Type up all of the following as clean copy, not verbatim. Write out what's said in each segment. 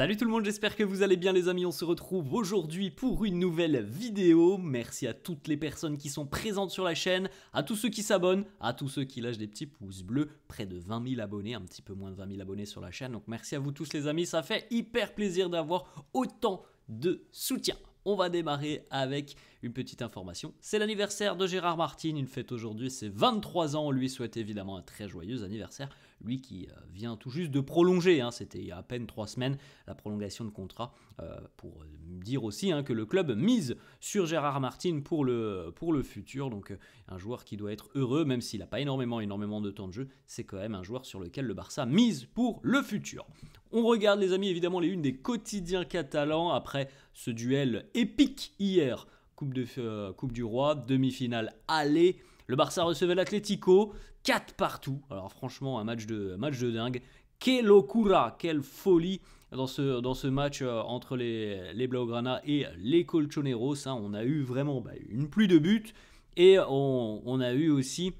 Salut tout le monde, j'espère que vous allez bien les amis, on se retrouve aujourd'hui pour une nouvelle vidéo. Merci à toutes les personnes qui sont présentes sur la chaîne, à tous ceux qui s'abonnent, à tous ceux qui lâchent des petits pouces bleus, près de 20 000 abonnés, un petit peu moins de 20 000 abonnés sur la chaîne. Donc merci à vous tous les amis, ça fait hyper plaisir d'avoir autant de soutien. On va démarrer avec une petite information. C'est l'anniversaire de Gérard Martin, il fête aujourd'hui ses 23 ans. On lui souhaite évidemment un très joyeux anniversaire. Lui qui vient tout juste de prolonger, c'était il y a à peine 3 semaines, la prolongation de contrat. Pour dire aussi que le club mise sur Gérard Martin pour le futur. Donc un joueur qui doit être heureux, même s'il n'a pas énormément de temps de jeu. C'est quand même un joueur sur lequel le Barça mise pour le futur. On regarde les amis évidemment les unes des quotidiens catalans après ce duel épique hier. Coupe du Roi, demi-finale aller. Le Barça recevait l'Atlético, 4 partout. Alors franchement un match de dingue. Quelle locura, quelle folie dans ce match entre les Blaugrana et les Colchoneros. On a eu vraiment une pluie de buts et on a eu aussi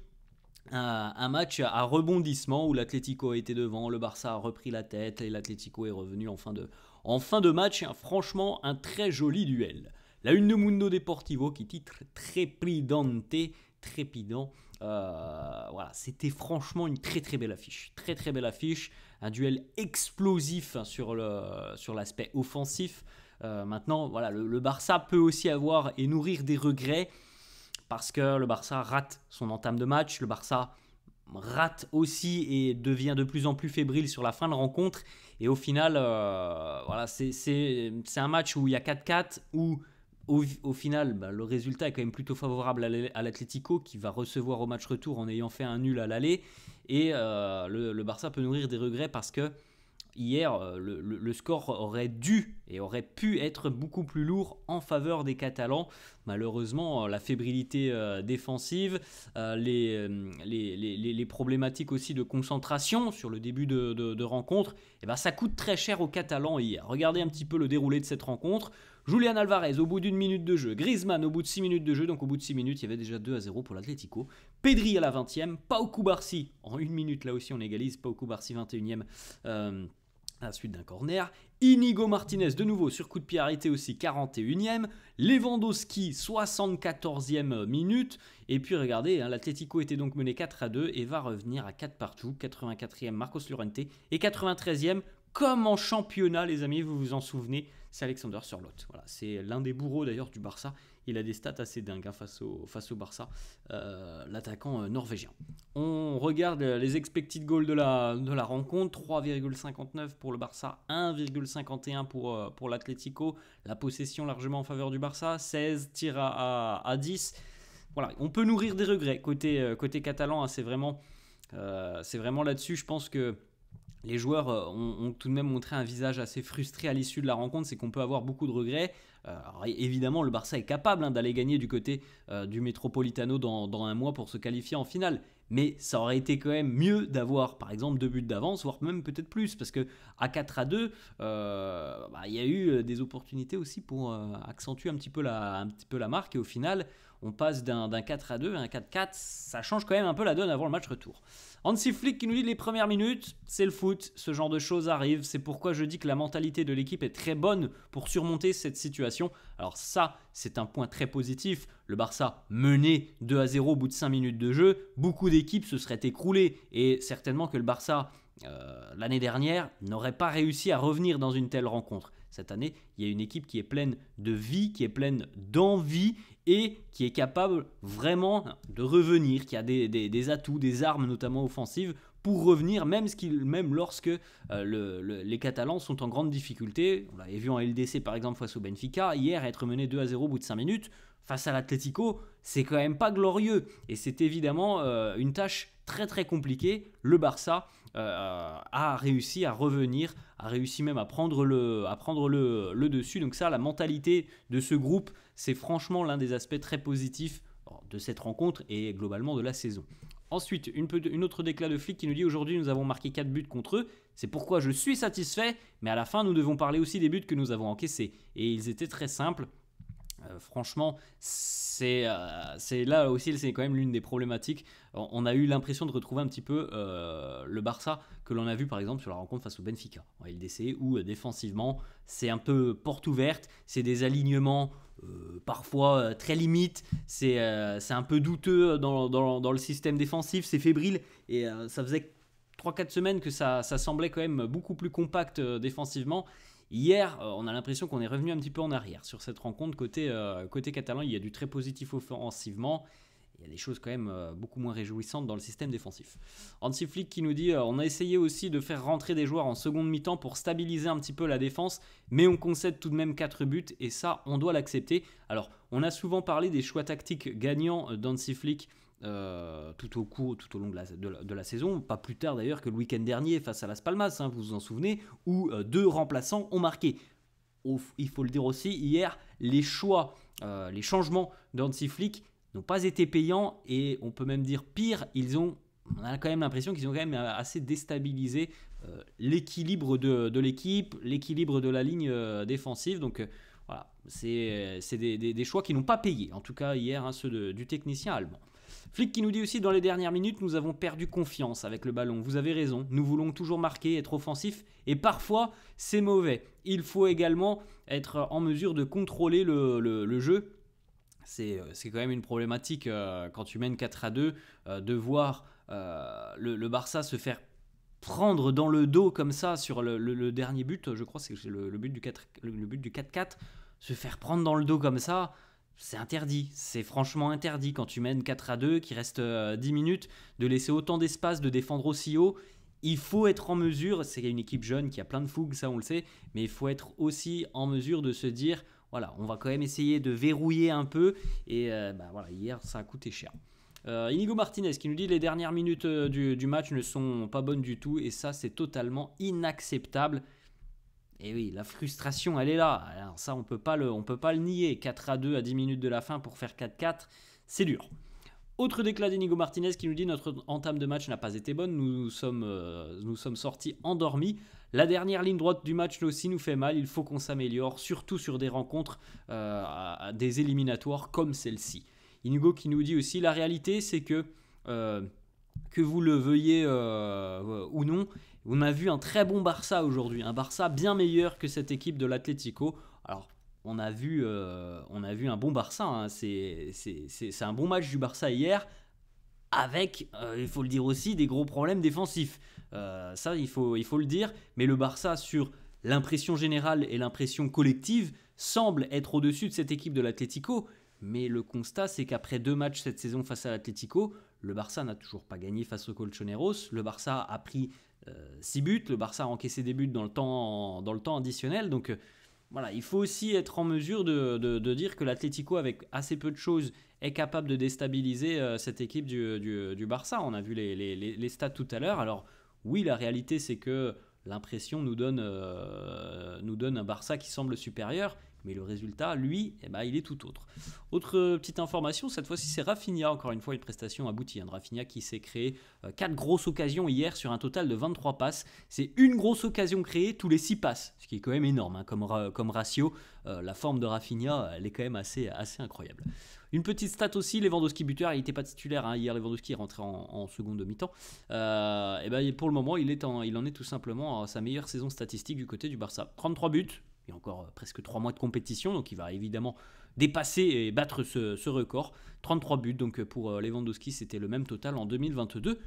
un match à rebondissement où l'Atlético a été devant, le Barça a repris la tête et l'Atlético est revenu en fin de match. Franchement, un très joli duel. La une de Mundo Deportivo qui titre trépidant. Voilà, c'était franchement une très belle affiche. Très belle affiche. Un duel explosif sur l'aspect offensif. Maintenant, voilà, le Barça peut aussi avoir et nourrir des regrets. Parce que le Barça rate son entame de match, le Barça rate aussi et devient de plus en plus fébrile sur la fin de rencontre. Et au final, voilà, c'est un match où il y a 4-4, où au final, le résultat est quand même plutôt favorable à l'Atlético qui va recevoir au match retour en ayant fait un nul à l'aller. Et le Barça peut nourrir des regrets parce que hier, le score aurait dû et aurait pu être beaucoup plus lourd en faveur des Catalans. Malheureusement, la fébrilité défensive, les problématiques aussi de concentration sur le début de rencontre, ça coûte très cher aux Catalans hier. Regardez un petit peu le déroulé de cette rencontre. Julián Álvarez au bout d'1 minute de jeu, Griezmann au bout de 6 minutes de jeu, donc au bout de 6 minutes il y avait déjà 2-0 pour l'Atlético. Pedri à la 20e, Pau Cubarsí en 1 minute, là aussi on égalise, Pau Cubarsí 21e. À la suite d'un corner, Inigo Martinez de nouveau sur coup de pied arrêté aussi 41e, Lewandowski 74e minute, et puis regardez, l'Atlético était donc mené 4-2 et va revenir à 4 partout, 84e Marcos Llorente et 93e comme en championnat les amis, vous vous en souvenez, c'est Alexander Sørloth. Voilà, c'est l'un des bourreaux d'ailleurs du Barça, il a des stats assez dingues face au Barça, l'attaquant norvégien. On regarde les expected goals de la rencontre, 3,59 pour le Barça, 1,51 pour l'Atlético, la possession largement en faveur du Barça, 16 tirs à 10. Voilà, on peut nourrir des regrets côté catalan, c'est vraiment là-dessus, je pense que les joueurs ont tout de même montré un visage assez frustré à l'issue de la rencontre, c'est qu'on peut avoir beaucoup de regrets. Alors évidemment, le Barça est capable d'aller gagner du côté du Metropolitano dans un mois pour se qualifier en finale. Mais ça aurait été quand même mieux d'avoir par exemple 2 buts d'avance, voire même peut-être plus, parce qu'à 4-2, il y a eu des opportunités aussi pour accentuer un petit peu la marque. Et au final, on passe d'un 4-2 à un 4-4, ça change quand même un peu la donne avant le match retour. Hansi Flick qui nous dit les premières minutes, c'est le foot, ce genre de choses arrive. C'est pourquoi je dis que la mentalité de l'équipe est très bonne pour surmonter cette situation. Alors ça, c'est un point très positif. Le Barça menait 2-0 au bout de 5 minutes de jeu. Beaucoup d'équipes se seraient écroulées et certainement que le Barça, l'année dernière, n'aurait pas réussi à revenir dans une telle rencontre. Cette année, il y a une équipe qui est pleine de vie, qui est pleine d'envie et qui est capable vraiment de revenir, qui a des atouts, des armes notamment offensives pour revenir, même lorsque les Catalans sont en grande difficulté. On l'avait vu en LDC par exemple face au Benfica. Hier, être mené 2-0 au bout de 5 minutes face à l'Atlético, c'est quand même pas glorieux. Et c'est évidemment une tâche très compliquée. Le Barça a réussi à revenir, a réussi même à prendre le dessus. Donc ça, la mentalité de ce groupe, c'est franchement l'un des aspects très positifs de cette rencontre et globalement de la saison. Ensuite, une autre déclat de Flick qui nous dit « Aujourd'hui, nous avons marqué 4 buts contre eux. C'est pourquoi je suis satisfait, mais à la fin, nous devons parler aussi des buts que nous avons encaissés. » Et ils étaient très simples. franchement, c'est là aussi, c'est quand même l'une des problématiques. On a eu l'impression de retrouver un petit peu le Barça que l'on a vu par exemple sur la rencontre face au Benfica en LDC, où défensivement, c'est un peu porte ouverte, c'est des alignements parfois très limites, c'est un peu douteux dans le système défensif, c'est fébrile, et ça faisait 3-4 semaines que ça semblait quand même beaucoup plus compact défensivement. Hier, on a l'impression qu'on est revenu un petit peu en arrière sur cette rencontre côté catalan. Il y a du très positif offensivement. Il y a des choses quand même beaucoup moins réjouissantes dans le système défensif. Hansi Flick qui nous dit on a essayé aussi de faire rentrer des joueurs en seconde mi-temps pour stabiliser un petit peu la défense, mais on concède tout de même 4 buts et ça, on doit l'accepter. Alors, on a souvent parlé des choix tactiques gagnants d'Hansi Flick tout au long de la saison, pas plus tard d'ailleurs que le week-end dernier face à Las Palmas, hein, vous vous en souvenez, où 2 remplaçants ont marqué. Il faut le dire aussi, hier, les changements d'Hansi Flick n'ont pas été payants, et on peut même dire pire, on a quand même l'impression qu'ils ont quand même assez déstabilisé l'équilibre de l'équipe, l'équilibre de la ligne défensive. Donc voilà, c'est des choix qui n'ont pas payé, en tout cas hier, hein, ceux du technicien allemand. Flick qui nous dit aussi dans les dernières minutes, nous avons perdu confiance avec le ballon. Vous avez raison, nous voulons toujours marquer, être offensif, et parfois c'est mauvais. Il faut également être en mesure de contrôler le jeu. C'est quand même une problématique quand tu mènes 4-2, de voir le Barça se faire prendre dans le dos comme ça sur le dernier but. Je crois que c'est le but du 4-4, se faire prendre dans le dos comme ça. C'est interdit, c'est franchement interdit quand tu mènes 4-2, qu'il reste 10 minutes, de laisser autant d'espace, de défendre aussi haut. Il faut être en mesure, c'est une équipe jeune qui a plein de fougue, ça on le sait, mais il faut être aussi en mesure de se dire, voilà, on va quand même essayer de verrouiller un peu, et voilà, hier ça a coûté cher. Inigo Martinez qui nous dit les dernières minutes du match ne sont pas bonnes du tout, et ça c'est totalement inacceptable. Et oui, la frustration, elle est là. Alors ça, on peut pas le nier. 4-2 à 10 minutes de la fin pour faire 4-4, c'est dur. Autre déclat d'Inigo Martinez qui nous dit notre entame de match n'a pas été bonne. Nous sommes sortis endormis. La dernière ligne droite du match aussi nous fait mal. Il faut qu'on s'améliore, surtout sur des rencontres, des éliminatoires comme celle-ci. Inigo qui nous dit aussi la réalité, c'est que vous le veuillez ou non, on a vu un très bon Barça aujourd'hui, un Barça bien meilleur que cette équipe de l'Atlético. Alors, on a vu un bon Barça, hein. C'est un bon match du Barça hier, avec, il faut le dire aussi, des gros problèmes défensifs. Ça, il faut le dire, mais le Barça, sur l'impression générale et l'impression collective, semble être au-dessus de cette équipe de l'Atlético. Mais le constat, c'est qu'après 2 matchs cette saison face à l'Atlético, le Barça n'a toujours pas gagné face au Colchoneros. Le Barça a pris 6 buts. Le Barça a encaissé des buts dans le temps additionnel. Donc voilà, il faut aussi être en mesure de dire que l'Atlético, avec assez peu de choses, est capable de déstabiliser cette équipe du Barça. On a vu les stats tout à l'heure. Alors oui, la réalité, c'est que l'impression nous donne un Barça qui semble supérieur. Mais le résultat, lui, il est tout autre. Autre petite information, cette fois-ci c'est Rafinha, encore une fois une prestation aboutie. Rafinha qui s'est créé 4 grosses occasions hier sur un total de 23 passes. C'est une grosse occasion créée tous les 6 passes, ce qui est quand même énorme, hein, comme ratio. La forme de Rafinha, elle est quand même assez incroyable. Une petite stat aussi, Lewandowski buteur, il n'était pas titulaire, hein. Hier Lewandowski est rentré en seconde mi-temps. Pour le moment, il en est tout simplement à sa meilleure saison statistique du côté du Barça. 33 buts. Il y a encore presque 3 mois de compétition, donc il va évidemment dépasser et battre ce record. 33 buts, donc pour Lewandowski, c'était le même total en 2022-2023.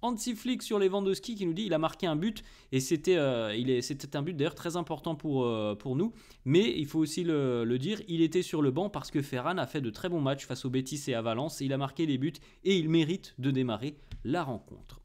Hansi Flick sur Lewandowski qui nous dit il a marqué un but, et c'était un but d'ailleurs très important pour nous, mais il faut aussi le dire, il était sur le banc parce que Ferran a fait de très bons matchs face au Betis et à Valence, et il a marqué des buts et il mérite de démarrer la rencontre.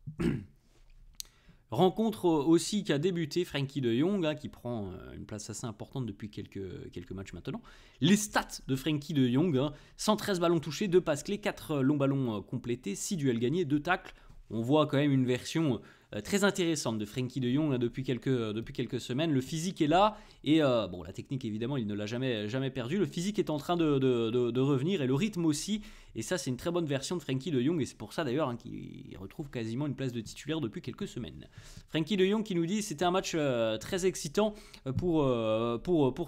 Rencontre aussi qui a débuté, Frenkie de Jong, hein, qui prend une place assez importante depuis quelques matchs maintenant. Les stats de Frenkie de Jong, hein, 113 ballons touchés, 2 passes clés, 4 longs ballons complétés, 6 duels gagnés, 2 tacles. On voit quand même une version très intéressante de Frenkie de Jong là, depuis quelques semaines. Le physique est là et bon, la technique évidemment il ne l'a jamais perdu. Le physique est en train de revenir et le rythme aussi. Et ça c'est une très bonne version de Frenkie de Jong et c'est pour ça d'ailleurs hein, qu'il retrouve quasiment une place de titulaire depuis quelques semaines. Frenkie de Jong qui nous dit c'était un match très excitant pour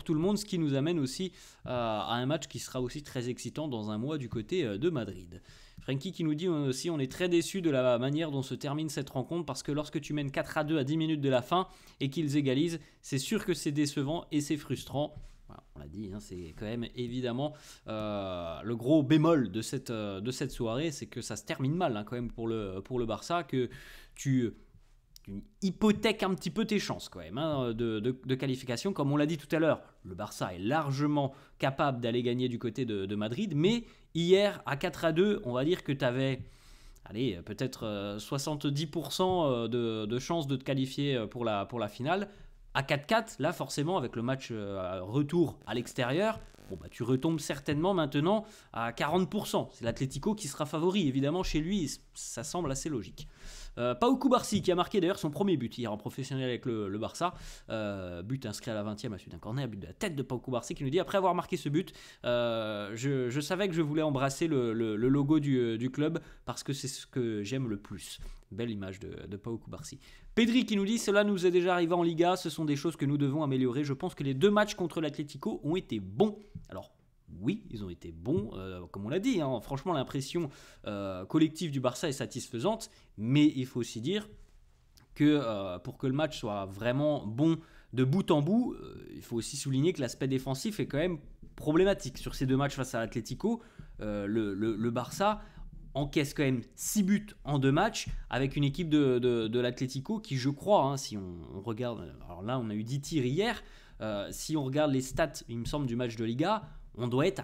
tout le monde, ce qui nous amène aussi à un match qui sera aussi très excitant dans un mois du côté de Madrid. Frenkie qui nous dit aussi on est très déçu de la manière dont se termine cette rencontre parce que lorsque tu mènes 4-2 à 10 minutes de la fin et qu'ils égalisent, c'est sûr que c'est décevant et c'est frustrant. Voilà, on l'a dit, hein, c'est quand même évidemment le gros bémol de cette soirée, c'est que ça se termine mal hein, quand même pour le Barça, que tu hypothèques un petit peu tes chances quand même hein, de qualification. Comme on l'a dit tout à l'heure, le Barça est largement capable d'aller gagner du côté de Madrid, mais hier à 4-2, on va dire que tu avais peut-être 70% de chances de te qualifier pour la finale. À 4-4, là forcément avec le match retour à l'extérieur, bon, bah, tu retombes certainement maintenant à 40%. C'est l'Atlético qui sera favori évidemment chez lui, ça semble assez logique. Pau Cubarsí qui a marqué d'ailleurs son premier but hier en professionnel avec le Barça, but inscrit à la 20e à la suite d'un corner, but de la tête de Pau Cubarsí qui nous dit après avoir marqué ce but, je savais que je voulais embrasser le logo du club parce que c'est ce que j'aime le plus. Belle image de Pau Cubarsí. Pedri qui nous dit cela nous est déjà arrivé en Liga, ce sont des choses que nous devons améliorer. Je pense que les 2 matchs contre l'Atlético ont été bons. Alors oui, ils ont été bons, comme on l'a dit, hein, franchement l'impression collective du Barça est satisfaisante, mais il faut aussi dire que pour que le match soit vraiment bon de bout en bout, il faut aussi souligner que l'aspect défensif est quand même problématique. Sur ces 2 matchs face à l'Atlético, le Barça encaisse quand même 6 buts en 2 matchs avec une équipe de l'Atlético qui, je crois, hein, si on regarde, alors là on a eu 10 tirs hier, si on regarde les stats, il me semble, du match de Liga, on doit être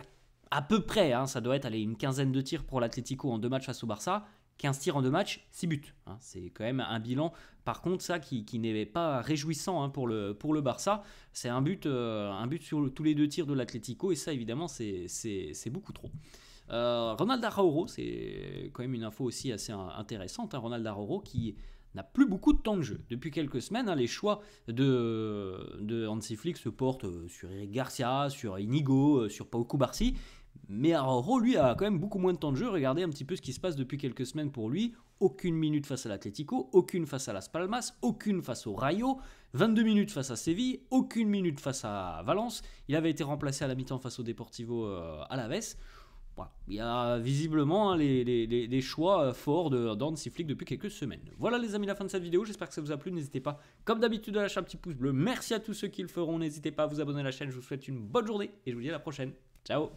à peu près, hein, ça doit être une quinzaine de tirs pour l'Atlético en 2 matchs face au Barça, 15 tirs en 2 matchs, 6 buts. Hein, c'est quand même un bilan, par contre, ça qui n'est pas réjouissant hein, pour le Barça. C'est un but sur tous les 2 tirs de l'Atlético et ça, évidemment, c'est beaucoup trop. Ronald Araujo, c'est quand même une info aussi assez intéressante. Hein, Ronald Araujo qui n'a plus beaucoup de temps de jeu. Depuis quelques semaines, hein, les choix de Hansi Flick se portent sur Eric Garcia, sur Inigo, sur Pau Cubarsí. Mais Araujo, lui, a quand même beaucoup moins de temps de jeu. Regardez un petit peu ce qui se passe depuis quelques semaines pour lui. Aucune minute face à l'Atlético, aucune face à Las Palmas, aucune face au Rayo, 22 minutes face à Séville, aucune minute face à Valence. Il avait été remplacé à la mi-temps face au Deportivo Alavés. Voilà. Il y a visiblement hein, les choix forts d'Hansi Flick depuis quelques semaines. Voilà les amis, la fin de cette vidéo, j'espère que ça vous a plu. N'hésitez pas, comme d'habitude, à lâcher un petit pouce bleu. Merci à tous ceux qui le feront, n'hésitez pas à vous abonner à la chaîne. Je vous souhaite une bonne journée et je vous dis à la prochaine. Ciao.